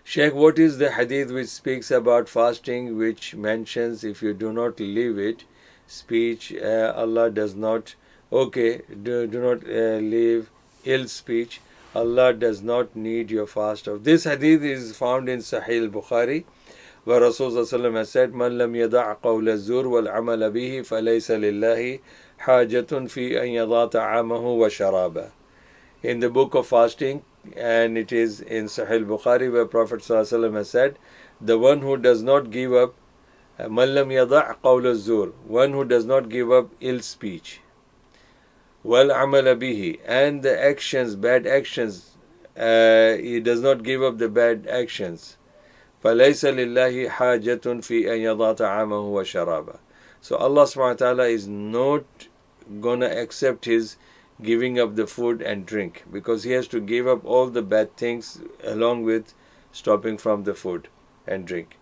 Sheikh, what is the hadith which speaks about fasting, which mentions if you do not leave it, speech, Allah does not, okay, do not leave ill speech, Allah does not need your fast of. This hadith is found in Sahih Bukhari, where Rasulullah has said, Man lam yada' qawla zur wal amal bihi falaysa lillahi hajatun fi an yada' ta'amahu wa sharaba. In the book of fasting, and it is in Sahih Bukhari, where Prophet ﷺ has said, the one who does not give up, man lam yada' qawla zur, one who does not give up ill speech, wal amal bihi, and the actions, bad actions, he does not give up the bad actions. فَلَيْسَ لِلَّهِ حَاجَةٌ فِي أَنْ يَضَعَ طَعَامَهُ وَشَرَابَهُ. So Allah subhanahu wa ta'ala is not gonna accept his giving up the food and drink, because he has to give up all the bad things along with stopping from the food and drink.